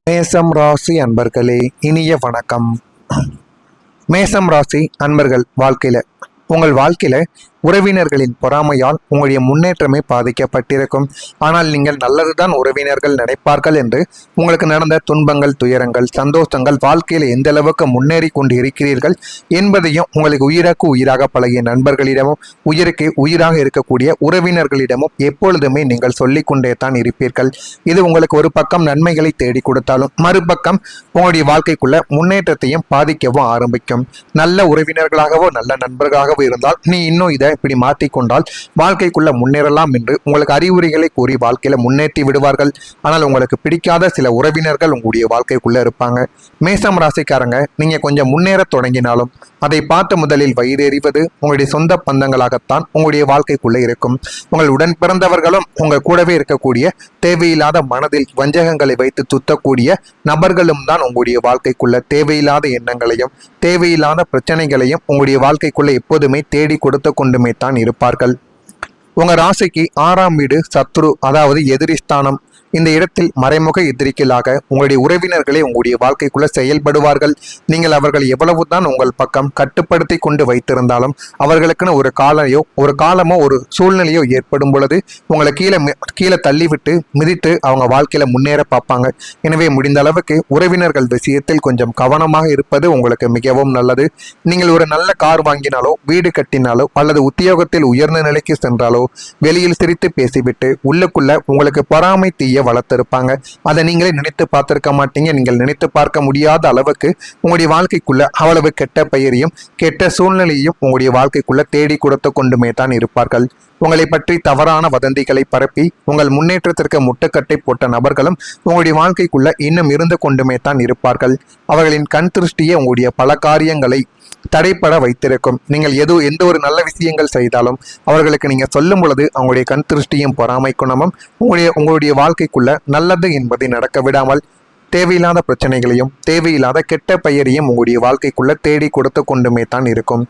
மேசம் ராசி அன்பர்களே, இனிய வணக்கம். மேசம் ராசி அன்பர்கள் உங்கள் வாழ்க்கையில உறவினர்களின் பொறாமையால் உங்களுடைய முன்னேற்றமே பாதிக்கப்பட்டிருக்கும். ஆனால் நீங்கள் நல்லதுதான் உறவினர்கள் நினைப்பார்கள் என்று உங்களுக்கு நடந்த துன்பங்கள், துயரங்கள், சந்தோஷங்கள், வாழ்க்கையில் எந்த அளவுக்கு முன்னேறி கொண்டு இருக்கிறீர்கள் என்பதையும் உங்களுக்கு உயிருக்கு உயிராக பழகிய நண்பர்களிடமும் உயிருக்கு உயிராக இருக்கக்கூடிய உறவினர்களிடமும் எப்பொழுதுமே நீங்கள் சொல்லிக் கொண்டே தான் இருப்பீர்கள். இது உங்களுக்கு ஒரு பக்கம் நன்மைகளை தேடி கொடுத்தாலும் மறுபக்கம் உங்களுடைய வாழ்க்கைக்குள்ள முன்னேற்றத்தையும் பாதிக்கவும் ஆரம்பிக்கும். நல்ல உறவினர்களாகவோ நல்ல நண்பர்களாகவோ இருந்தால் நீ இன்னும் இதை இப்படி மாற்றிக்கொண்டால் வாழ்க்கைக்குள்ள முன்னேறலாம் என்று உங்களுக்கு அறிவுரைகளை கூறி வாழ்க்கையில முன்னேற்றி விடுவார்கள். ஆனால் உங்களுக்கு பிடிக்காத சில உறவினர்கள் உங்களுடைய வாழ்க்கைக்குள்ள இருப்பாங்க. மேசம் ராசிக்காரங்க, நீங்க கொஞ்சம் முன்னேற தொடங்கினாலும் அதை பார்த்து முதலில் வயிறெறிவது உங்களுடைய சொந்த பந்தங்களாகத்தான் உங்களுடைய வாழ்க்கைக்குள்ள இருக்கும். உங்கள் உடன் பிறந்தவர்களும் உங்கள் கூடவே இருக்கக்கூடிய தேவையில்லாத மனதில் வஞ்சகங்களை வைத்து துத்தக்கூடிய நபர்களும் தான் உங்களுடைய வாழ்க்கைக்குள்ள தேவையில்லாத எண்ணங்களையும் தேவையில்லாத பிரச்சனைகளையும் உங்களுடைய வாழ்க்கைக்குள்ள எப்போதுமே தேடி கொடுத்து கொண்டுமே தான் இருப்பார்கள். உங்க ராசிக்கு 6ஆம் வீடு சத்ரு, அதாவது எதிரிஸ்தானம். இந்த இடத்தில் மறைமுக எதிரிகளாக உங்களுடைய உறவினர்களே உங்களுடைய வாழ்க்கைக்குள்ள செயல்படுவார்கள். நீங்கள் அவர்கள் எவ்வளவுதான் உங்கள் பக்கம் கட்டுப்படுத்தி கொண்டு வைத்திருந்தாலும் அவர்களுக்குன்னு ஒரு காலமோ ஒரு சூழ்நிலையோ ஏற்படும் பொழுது உங்களை கீழே தள்ளிவிட்டு மிதித்து அவங்க வாழ்க்கையில முன்னேற பார்ப்பாங்க. எனவே முடிந்த அளவுக்கு உறவினர்கள் விஷயத்தில் கொஞ்சம் கவனமாக இருப்பது உங்களுக்கு மிகவும் நல்லது. நீங்கள் ஒரு நல்ல கார் வாங்கினாலோ, வீடு கட்டினாலோ, அல்லது உத்தியோகத்தில் உயர்ந்த நிலைக்கு சென்றாலோ வெளியில் சிரித்து பேசிவிட்டு உள்ளுக்குள்ள உங்களுக்கு பொறாமை தீய வளர்த்திருப்பாங்க. அதை நீங்களே நினைத்து பார்த்திருக்க மாட்டீங்க. நீங்கள் நினைத்து பார்க்க முடியாத அளவுக்கு உங்களுடைய வாழ்க்கைக்குள்ள அவ்வளவு கெட்ட பெயரையும் கெட்ட சூழ்நிலையும் உங்களுடைய வாழ்க்கைக்குள்ள தேடி கொடுத்து கொண்டுமே தான் இருப்பார்கள். உங்களை பற்றி தவறான வதந்திகளை பரப்பி உங்கள் முன்னேற்றத்திற்கு முட்டுக்கட்டை போட்ட நபர்களும் உங்களுடைய வாழ்க்கைக்குள்ள இன்னும் இருந்து கொண்டுமே தான் இருப்பார்கள். அவர்களின் கண் திருஷ்டியே உங்களுடைய பல காரியங்களை தடைப்பட வைத்திருக்கும். நீங்கள் எந்த ஒரு நல்ல விஷயங்கள் செய்தாலும் அவர்களுக்கு நீங்க சொல்லும் பொழுது அவங்களுடைய கண் திருஷ்டியும் பொறாமை குணமும் உங்களுடைய வாழ்க்கைக்குள்ள நல்லது என்பதை நடக்க விடாமல் தேவையில்லாத பிரச்சனைகளையும் தேவையில்லாத கெட்ட பெயரையும் உங்களுடைய வாழ்க்கைக்குள்ள தேடி கொடுத்து கொண்டுமே தான் இருக்கும்.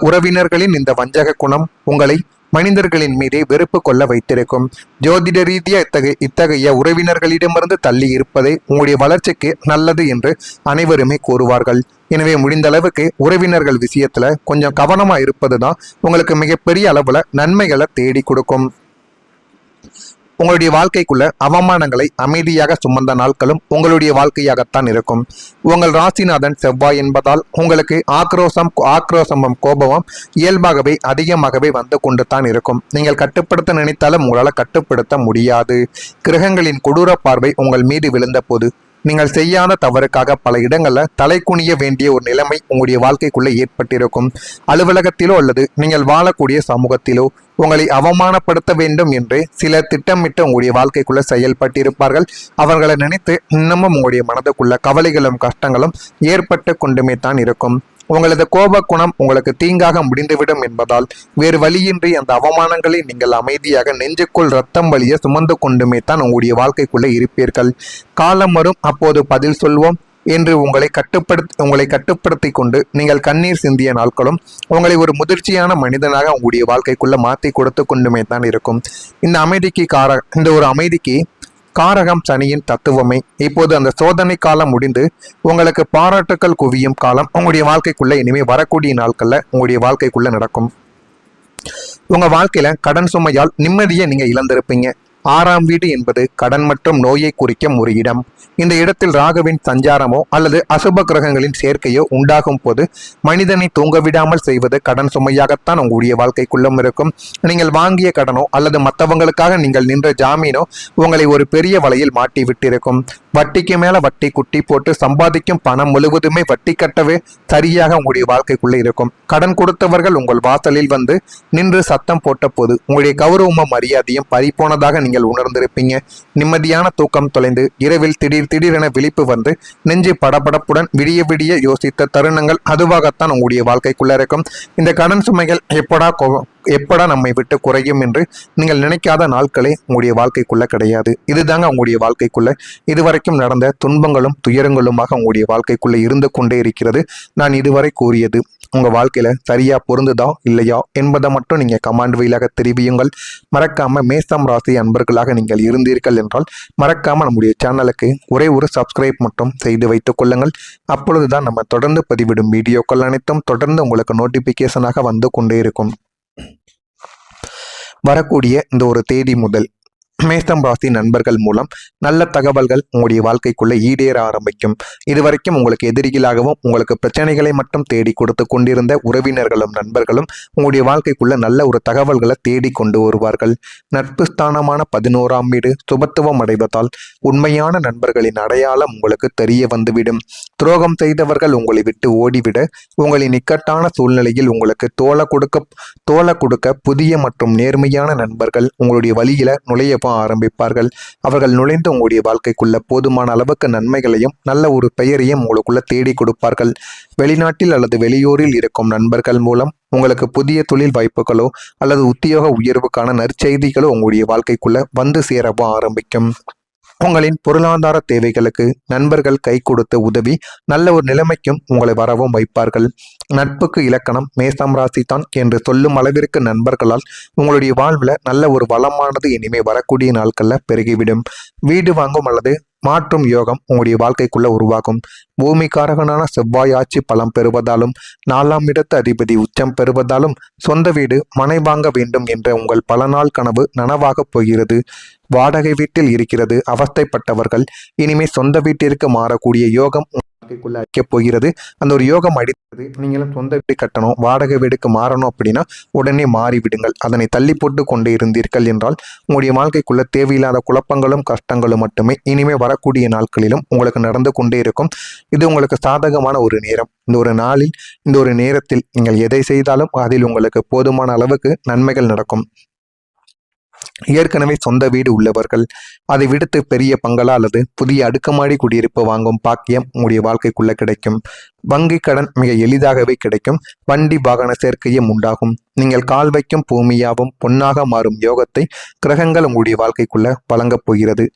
உறவினர்களின் இந்த வஞ்சக குணம் உங்களை மனிதர்களின் மீதே வெறுப்பு கொள்ள வைத்திருக்கும். ஜோதிட ரீதியா இத்தகைய உறவினர்களிடமிருந்து தள்ளி இருப்பதே உங்களுடைய வளர்ச்சிக்கு நல்லது என்று அனைவருமே கூறுவார்கள். எனவே முடிந்த அளவுக்கு உறவினர்கள் விஷயத்துல கொஞ்சம் கவனமா இருப்பதுதான் உங்களுக்கு மிகப்பெரிய அளவுல நன்மைகளை தேடி கொடுக்கும். உங்களுடைய வாழ்க்கைக்குள்ள அவமானங்களை அமைதியாக சுமந்த நாட்களும் உங்களுடைய வாழ்க்கையாகத்தான் இருக்கும். உங்கள் ராசிநாதன் செவ்வாய் என்பதால் உங்களுக்கு ஆக்ரோசமும் கோபமும் இயல்பாகவே அதிகமாகவே வந்து கொண்டு தான் இருக்கும். நீங்கள் கட்டுப்படுத்த நினைத்தாலும் உங்களால் கட்டுப்படுத்த முடியாது. கிரகங்களின் கொடூர பார்வை உங்கள் மீது விழுந்த போது நீங்கள் செய்யாத தவறுக்காக பல இடங்கள்ல தலை குனிய வேண்டிய ஒரு நிலைமை உங்களுடைய வாழ்க்கைக்குள்ள ஏற்பட்டிருக்கும். அலுவலகத்திலோ அல்லது நீங்கள் வாழக்கூடிய சமூகத்திலோ உங்களை அவமானப்படுத்த வேண்டும் என்று சிலர் திட்டமிட்டு உங்களுடைய வாழ்க்கைக்குள்ள செயல்பட்டிருப்பார்கள். அவர்களை நினைத்து இன்னமும் உங்களுடைய மனதுக்குள்ள கவலைகளும் கஷ்டங்களும் ஏற்பட்டு கொண்டுமே தான் இருக்கும். உங்களது கோப குணம் உங்களுக்கு தீங்காக முடிந்துவிடும் என்பதால் வேறு வழியின்றி அந்த அவமானங்களை நீங்கள் அமைதியாக நெஞ்சுக்குள் ரத்தம் வலிய சுமந்து கொண்டுமே தான் உங்களுடைய வாழ்க்கைக்குள்ளே இருப்பீர்கள். காலம் வரும், அப்போது பதில் சொல்வோம் என்று உங்களை கட்டுப்படுத்தி கொண்டு நீங்கள் கண்ணீர் சிந்திய நாட்களும் உங்களை ஒரு முதிர்ச்சியான மனிதனாக உங்களுடைய வாழ்க்கைக்குள்ள மாற்றி கொடுத்து கொண்டுமே தான் இருக்கும். இந்த ஒரு அமைதிக்கு காரகம் சனியின் தத்துவமே. இப்போது அந்த சோதனை காலம் முடிந்து உங்களுக்கு பாராட்டுக்கள் குவியும் காலம் உங்களுடைய வாழ்க்கைக்குள்ள இனிமே வரக்கூடிய நாட்கள்ல உங்களுடைய வாழ்க்கைக்குள்ள நடக்கும். உங்க வாழ்க்கையில கடன் சுமையால் நிம்மதியை நீங்க இழந்திருப்பீங்க. 6ஆம் வீடு என்பது கடன் மற்றும் நோயை குறிக்கும் ஒரு இடம். இந்த இடத்தில் ராகுவின் சஞ்சாரமோ அல்லது அசுப கிரகங்களின் சேர்க்கையோ உண்டாகும் போது மனிதனை தூங்க விடாமல் செய்வது கடன் சுமையாகத்தான் உங்களுடைய வாழ்க்கைக்குள்ளும் இருக்கும். நீங்கள் வாங்கிய கடனோ அல்லது மற்றவங்களுக்காக நீங்கள் நின்ற ஜாமீனோ உங்களை ஒரு பெரிய வலையில் மாட்டி விட்டிருக்கும். வட்டிக்கு மேல வட்டி குட்டி போட்டு சம்பாதிக்கும் பணம் முழுவதுமே வட்டி கட்டவே சரியாக உங்களுடைய வாழ்க்கைக்குள்ள இருக்கும். கடன் கொடுத்தவர்கள் உங்கள் வாசலில் வந்து நின்று சத்தம் போட்ட போது உங்களுடைய கௌரவமும் மரியாதையும் பறிப்போனதாக நீங்கள் உணர்ந்திருப்பீங்க. நிம்மதியான தூக்கம் தொலைந்து இரவில் திடீரென விழிப்பு வந்து நெஞ்சு படபடப்புடன் விடிய யோசித்த தருணங்கள் அதுவாகத்தான் உங்களுடைய வாழ்க்கைக்குள்ள இருக்கும். இந்த கடன் சுமைகள் எப்படா நம்மை விட்டு குறையும் என்று நீங்கள் நினைக்காத நாட்களே உங்களுடைய வாழ்க்கைக்குள்ள கிடையாது. இதுதாங்க உங்களுடைய வாழ்க்கைக்குள்ள இதுவரைக்கும் நடந்த துன்பங்களும் துயரங்களுமாக உங்களுடைய வாழ்க்கைக்குள்ள இருந்து கொண்டே இருக்கிறது. நான் இதுவரை கூறியது உங்கள் வாழ்க்கையில் சரியாக பொருந்துதா இல்லையா என்பதை மட்டும் நீங்கள் கமெண்ட் வழியாக தெரிவியுங்கள். மறக்காமல் மேசம் ராசி அன்பர்களாக நீங்கள் இருந்தீர்கள் என்றால் மறக்காமல் நம்முடைய சேனலுக்கு ஒரே ஒரு சப்ஸ்கிரைப் மட்டும் செய்து வைத்துக் கொள்ளுங்கள். அப்பொழுதுதான் நம்ம தொடர்ந்து பதிவிடும் வீடியோக்கள் அனைத்தும் தொடர்ந்து உங்களுக்கு நோட்டிஃபிகேஷனாக வந்து கொண்டே இருக்கும். வரக்கூடிய இந்த ஒரு தேதி முதல் மேசம் ராசி நண்பர்கள் மூலம் நல்ல தகவல்கள் உங்களுடைய வாழ்க்கைக்குள்ள ஈடேற ஆரம்பிக்கும். இதுவரைக்கும் உங்களுக்கு எதிரிகளாகவும் உங்களுக்கு பிரச்சனைகளை மட்டும் தேடி கொடுத்து கொண்டிருந்த உறவினர்களும் நண்பர்களும் உங்களுடைய வாழ்க்கைக்குள்ள நல்ல ஒரு தகவல்களை தேடி கொண்டு வருவார்கள். நட்பு ஸ்தானமான 11ஆம் வீடு சுபத்துவம் அடைவதால் உண்மையான நண்பர்களின் அடையாளம் உங்களுக்கு தெரிய வந்துவிடும். துரோகம் செய்தவர்கள் உங்களை விட்டு ஓடிவிட உங்களின் இக்கட்டான சூழ்நிலையில் உங்களுக்கு தோள கொடுக்க புதிய மற்றும் நேர்மையான நண்பர்கள் உங்களுடைய வழியில நுழைய ஆரம்பிப்பார்கள். அவர்கள் நுழைந்து உங்களுடைய வாழ்க்கைக்குள்ள போதுமான அளவுக்கு நன்மைகளையும் நல்ல ஒரு பெயரையும் உங்களுக்குள்ள தேடி கொடுப்பார்கள். வெளிநாட்டில் அல்லது வெளியூரில் இருக்கும் நண்பர்கள் மூலம் உங்களுக்கு புதிய தொழில் வாய்ப்புகளோ அல்லது உத்தியோக உயர்வுக்கான நற்செய்திகளோ உங்களுடைய வாழ்க்கைக்குள்ள வந்து சேரவோ ஆரம்பிக்கும். உங்களின் பொருளாதார தேவைகளுக்கு நண்பர்கள் கை கொடுத்து உதவி நல்ல ஒரு நிலைமைக்கும் உங்களை வரவும் வைப்பார்கள். நட்புக்கு இலக்கணம் மேசம் ராசி தான் என்று சொல்லும் அளவிற்கு நண்பர்களால் உங்களுடைய வாழ்வில் நல்ல ஒரு வளமானது இனிமே வரக்கூடிய நாட்களில் பெருகிவிடும். வீடு வாங்கும் அல்லது மாற்றும் யோகம் உங்களுடைய வாழ்க்கைக்குள்ள உருவாகும். பூமிக்காரகனான செவ்வாய் ஆட்சி பலம் பெறுவதாலும் 4ஆம் இடத்து அதிபதி உச்சம் பெறுவதாலும் சொந்த வீடு மனை வாங்க வேண்டும் என்ற உங்கள் பல நாள் கனவு நனவாகப் போகிறது. வாடகை வீட்டில் இருக்கிறது அவஸ்தைப்பட்டவர்கள் இனிமே சொந்த வீட்டிற்கு மாறக்கூடிய யோகம் வாழ்க்கைக்குள்ள அடிக்கப் போகிறது. அந்த ஒரு யோகம் அடித்தது நீங்களும் சொந்த வீடு கட்டணும் வாடகை வீடுக்கு மாறணும் அப்படின்னா உடனே மாறிவிடுங்கள். அதனை தள்ளி போட்டு கொண்டு இருந்தீர்கள் என்றால் உங்களுடைய வாழ்க்கைக்குள்ள தேவையில்லாத குழப்பங்களும் கஷ்டங்களும் மட்டுமே இனிமே வரக்கூடிய நாட்களிலும் உங்களுக்கு நடந்து கொண்டே இருக்கும். இது உங்களுக்கு சாதகமான ஒரு நேரம். இந்த ஒரு நாளில் இந்த ஒரு நேரத்தில் நீங்கள் எதை செய்தாலும் அதில் உங்களுக்கு போதுமான அளவுக்கு நன்மைகள் நடக்கும். ஏற்கனவே சொந்த வீடு உள்ளவர்கள் அதை விடுத்து பெரிய பங்களா அல்லது புதிய அடுக்குமாடி குடியிருப்பு வாங்கும் பாக்கியம் உங்களுடைய வாழ்க்கைக்குள்ள கிடைக்கும். வங்கி கடன் மிக எளிதாகவே கிடைக்கும். வண்டி வாகன சேர்க்கையும் உண்டாகும். நீங்கள் கால் வைக்கும் பூமியாவும் பொன்னாக மாறும் யோகத்தை கிரகங்கள் உங்களுடைய வாழ்க்கைக்குள்ள வழங்கப் போகிறது.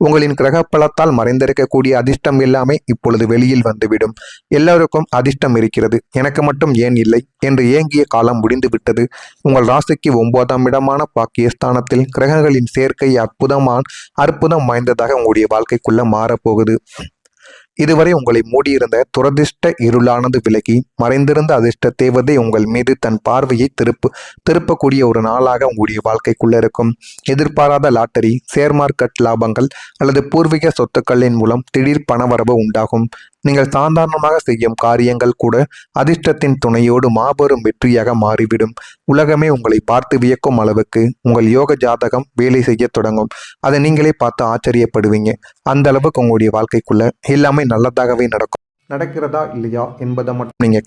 உங்களின் கிரக பலத்தால் மறைந்திருக்கக்கூடிய அதிர்ஷ்டம் எல்லாமே இப்பொழுது வெளியில் வந்துவிடும். எல்லோருக்கும் அதிர்ஷ்டம் இருக்கிறது, எனக்கு மட்டும் ஏன் இல்லை என்று ஏங்கிய காலம் முடிந்து விட்டது. உங்கள் ராசிக்கு 9ஆம் இடமான பாக்கியஸ்தானத்தில் கிரகங்களின் சேர்க்கை அற்புதம் வாய்ந்ததாக உங்களுடைய வாழ்க்கைக்குள்ள மாறப்போகுது. இதுவரை உங்களை மூடியிருந்த துரதிர்ஷ்ட இருளானது விலகி மறைந்திருந்த அதிர்ஷ்ட தேவதை உங்கள் மீது தன் பார்வையை திருப்பக்கூடிய ஒரு நாளாக உங்களுடைய வாழ்க்கைக்குள்ள இருக்கும். எதிர்பாராத லாட்டரி, ஷேர் மார்க்கெட் லாபங்கள் அல்லது பூர்வீக சொத்துக்களின் மூலம் திடீர் பணவரவு உண்டாகும். நீங்கள் சாதாரணமாக செய்யும் காரியங்கள் கூட அதிர்ஷ்டத்தின் துணையோடு மாபெரும் வெற்றியாக மாறிவிடும். உலகமே உங்களை பார்த்து வியக்கும் அளவுக்கு உங்கள் யோக ஜாதகம் வேலை செய்ய தொடங்கும். அதை நீங்களே பார்த்து ஆச்சரியப்படுவீங்க. அந்த அளவுக்கு உங்களுடைய வாழ்க்கைக்குள்ள எல்லாமே நல்லதாகவே நடக்கிறதா இல்லையா என்பதை மட்டும் நீங்க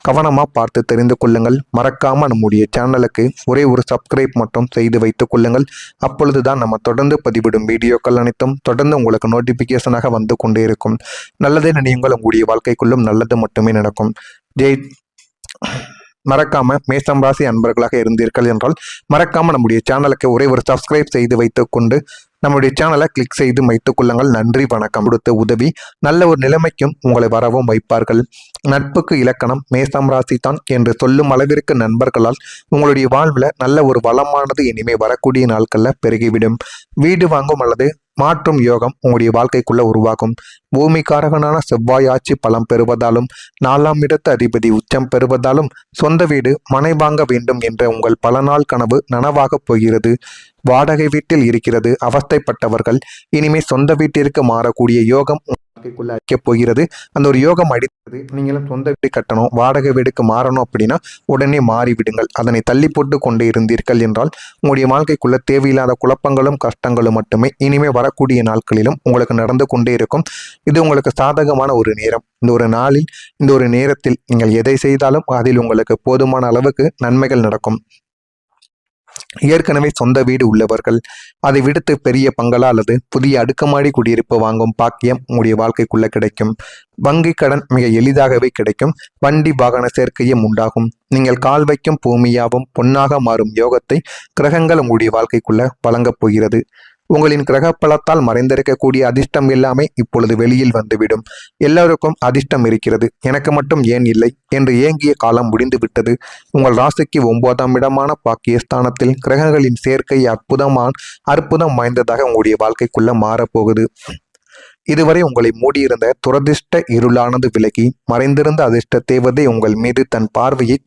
கவனமா பார்த்து தெரிந்து கொள்ளுங்கள். மறக்காம நம்முடைய சேனலுக்கு ஒரே ஒரு சப்ஸ்கிரைப் மட்டும் செய்து வைத்துக் கொள்ளுங்கள். அப்பொழுதுதான் நம்ம தொடர்ந்து பதிவிடும் வீடியோக்கள் அனைத்தும் தொடர்ந்து உங்களுக்கு நோட்டிபிகேஷனாக வந்து கொண்டே இருக்கும். நல்லதே நினையுங்கள், உங்களுடைய வாழ்க்கைக்குள்ளும் நல்லது மட்டுமே நடக்கும். மறக்காம மேசம் ராசி அன்பர்களாக இருந்தீர்கள் என்றால் மறக்காம நம்முடைய சேனலுக்கு ஒரே ஒரு சப்ஸ்கிரைப் செய்து வைத்துக் கொண்டு நம்முடைய சேனலை கிளிக் செய்து வைத்துக் கொள்ளுங்கள். நன்றி, வணக்கம். கொடுத்த உதவி நல்ல ஒரு நிலைமைக்கும் உங்களை வரவும் வைப்பார்கள். நட்புக்கு இலக்கணம் மேசம் ராசி தான் என்று சொல்லும் அளவிற்கு நண்பர்களால் உங்களுடைய வாழ்வில் நல்ல ஒரு வளமானது இனிமே வரக்கூடிய நாட்களில் பெருகிவிடும். வீடு வாங்கும் அல்லது மாற்றும் யோகம் உங்களுடைய வாழ்க்கைக்குள்ள உருவாகும். பூமிக்காரகனான செவ்வாய் ஆட்சி பலம் பெறுவதாலும் 4ஆம் இடத்து அதிபதி உச்சம் பெறுவதாலும் சொந்த வீடு மனை வாங்க வேண்டும் என்ற உங்கள் பல நாள் கனவு நனவாகப் போகிறது. வாடகை வீட்டில் இருக்கிறது அவஸ்தைப்பட்டவர்கள் இனிமே சொந்த வீட்டிற்கு மாறக்கூடிய யோகம் வாழ்க்கைக்குள்ள அடிக்கப் போகிறது. அந்த ஒரு யோகம் அடித்தது நீங்களும் சொந்த வீடு கட்டணும் வாடகை வீடுக்கு மாறணும் அப்படின்னா உடனே மாறிவிடுங்கள். அதனை தள்ளி போட்டு கொண்டு இருந்தீர்கள் என்றால் உங்களுடைய வாழ்க்கைக்குள்ள தேவையில்லாத குழப்பங்களும் கஷ்டங்களும் மட்டுமே இனிமே வரக்கூடிய நாட்களிலும் உங்களுக்கு நடந்து கொண்டே இருக்கும். இது உங்களுக்கு சாதகமான ஒரு நேரம். இந்த ஒரு நாளில் இந்த ஒரு நேரத்தில் நீங்கள் எதை செய்தாலும் அதில் உங்களுக்கு போதுமான அளவுக்கு நன்மைகள் நடக்கும். ஏற்கனவே சொந்த வீடு உள்ளவர்கள் அதை விடுத்து பெரிய பங்களா அல்லது புதிய அடுக்குமாடி குடியிருப்பு வாங்கும் பாக்கியம் உங்களுடைய வாழ்க்கைக்குள்ள கிடைக்கும். வங்கி கடன் மிக எளிதாகவே கிடைக்கும். வண்டி வாகன சேர்க்கையும் உண்டாகும். நீங்கள் கால் வைக்கும் பூமியாவும் பொன்னாக மாறும் யோகத்தை கிரகங்கள் உங்களுடைய வாழ்க்கைக்குள்ள வழங்கப் போகிறது. உங்களின் கிரக பலத்தால் மறைந்திருக்கக்கூடிய அதிர்ஷ்டம் எல்லாமே இப்பொழுது வெளியில் வந்துவிடும். எல்லோருக்கும் அதிர்ஷ்டம் இருக்கிறது, எனக்கு மட்டும் ஏன் இல்லை என்று ஏங்கிய காலம் முடிந்து விட்டது. உங்கள் ராசிக்கு 9ஆம் இடமான பாக்கியஸ்தானத்தில் கிரகங்களின் சேர்க்கை அற்புதம் வாய்ந்ததாக உங்களுடைய வாழ்க்கைக்குள்ள மாறப்போகுது. இதுவரை உங்களை மூடியிருந்த துரதிர்ஷ்ட இருளானது விலகி மறைந்திருந்த அதிர்ஷ்ட தேவதை உங்கள் மீது தன் பார்வையை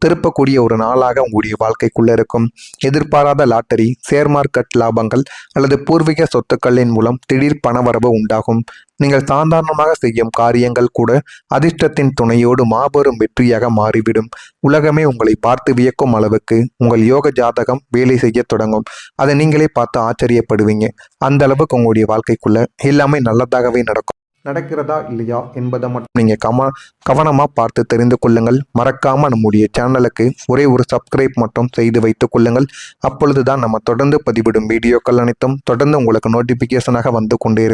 திருப்பக்கூடிய ஒரு நாளாக உங்களுடைய வாழ்க்கைக்குள்ள இருக்கும். எதிர்பாராத லாட்டரி, ஷேர் மார்க்கெட் லாபங்கள் அல்லது பூர்வீக சொத்துக்களின் மூலம் திடீர் பணவரவு உண்டாகும். நீங்கள் சாதாரணமாக செய்யும் காரியங்கள் கூட அதிர்ஷ்டத்தின் துணையோடு மாபெரும் வெற்றியாக மாறிவிடும். உலகமே உங்களை பார்த்து வியக்கும் அளவுக்கு உங்கள் யோக ஜாதகம் வேலை செய்ய தொடங்கும். அதை நீங்களே பார்த்து ஆச்சரியப்படுவீங்க. அந்த அளவுக்கு உங்களுடைய வாழ்க்கைக்குள்ள எல்லாமே நல்லதாகவே நடக்கும். நடக்கிறதா இல்லையா என்பதை மட்டும் நீங்கள் கவனமாக பார்த்து தெரிந்து கொள்ளுங்கள். மறக்காமல் நம்முடைய சேனலுக்கு ஒரே ஒரு சப்ஸ்கிரைப் மட்டும் செய்து வைத்துக் கொள்ளுங்கள். அப்பொழுதுதான் நம்ம தொடர்ந்து பதிவிடும் வீடியோக்கள் அனைத்தும் தொடர்ந்து உங்களுக்கு நோட்டிஃபிகேஷனாக வந்து கொண்டே இருக்கும்.